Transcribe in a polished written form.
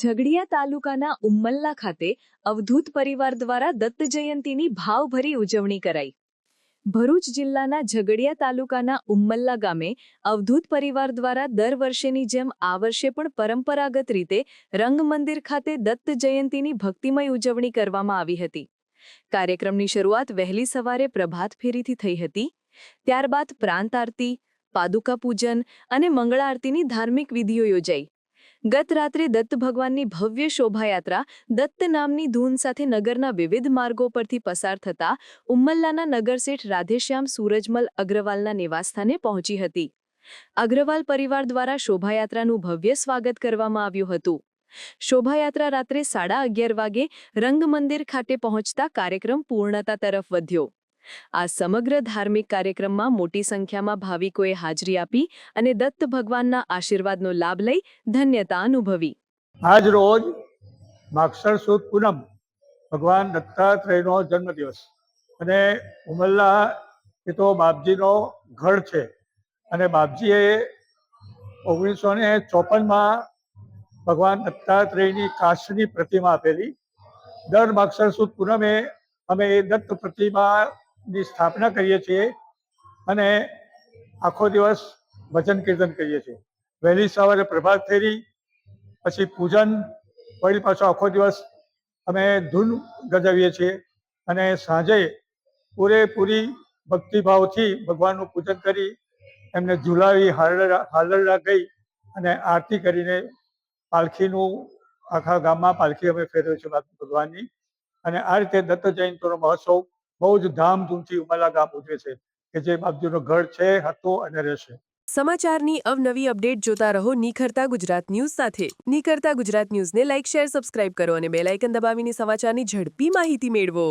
ઝઘડિયા તાલુકાના ઉમ્મલ્લા ખાતે અવધૂત પરિવાર દ્વારા દત્ત જયંતીની ભાવભરી ઉજવણી કરાઈ। ભરૂચ જિલ્લાના ઝઘડિયા તાલુકાના ઉમ્મલ્લા ગામે અવધૂત પરિવાર દ્વારા દર વર્ષેની જેમ આ વર્ષે પણ પરંપરાગત રીતે રંગમંદિર ખાતે દત્ત જયંતીની ભક્તિમય ઉજવણી કરવામાં આવી હતી। કાર્યક્રમની શરૂઆત વહેલી સવારે પ્રભાત ફેરીથી થઈ હતી। ત્યારબાદ પ્રાંત આરતી, પાદુકા પૂજન અને મંગળા આરતીની ધાર્મિક વિધિઓ યોજાઈ। ગત રાત્રે દત્ત ભગવાનની ભવ્ય શોભાયાત્રા દત્ત નામની ધૂન સાથે નગરના વિવિધ માર્ગો પરથી પસાર થતા ઉમ્મલ્લાના નગરશેઠ રાધેશ્યામ સૂરજમલ અગ્રવાલના નિવાસસ્થાને પહોંચી હતી। અગ્રવાલ પરિવાર દ્વારા શોભાયાત્રાનું ભવ્ય સ્વાગત કરવામાં આવ્યું હતું। શોભાયાત્રા રાત્રે 11:30 વાગે રંગમંદિર ખાતે પહોંચતા કાર્યક્રમ પૂર્ણતા તરફ વધ્યો। આ સમગ્ર ધાર્મિક કાર્યક્રમમાં મોટી સંખ્યામાં ભાવિકોએ હાજરી આપી અને દત્ત ભગવાનના આશીર્વાદનો લાભ લઈ ધન્યતા અનુભવી। આજ રોજ માગસર સુદ પૂનમ ભગવાન દત્તાત્રેયનો જન્મદિવસ અને ઉમલ્લા એ તો બાપજીનો ગઢ છે અને બાપજીએ 1954માં ભગવાન દત્તાત્રેયની કાચની પ્રતિમા આપેલી। દર માગસર સુદ પૂનમે અમે એ દત્ત પ્રતિમાની સ્થાપના કરીએ છીએ અને આખો દિવસ ભજન કીર્તન કરીએ છીએ। વહેલી સવારે પ્રભાત ફેરી, પછી પૂજન, વળી પાછો આખો દિવસ અમે ધૂન ગજાવીએ છીએ અને સાંજે પૂરેપૂરી ભક્તિભાવથી ભગવાનનું પૂજન કરી એમને ઝુલાવી હાલરડા ગઈ અને આરતી કરીને પાલખીનું આખા ગામમાં પાલખી અમે ફેરવીએ છીએ ભગવાનની। અને આ રીતે દત્ત જયંતીનો મહોત્સવ બહુ જ ધામધૂમથી ઉમલ્લા ગામ ઉજવે છે કે જે બાપજીનો ગઢ છે, હતો અને રહેશે। સમાચારની અવનવી અપડેટ જોતા રહો નિખરતા ગુજરાત ન્યૂઝ સાથે। નિખરતા ગુજરાત ન્યૂઝને લાઇક, શેર, સબસ્ક્રાઇબ કરો અને બેલ આઇકન દબાવીને સમાચારની ઝડપી માહિતી મેળવો।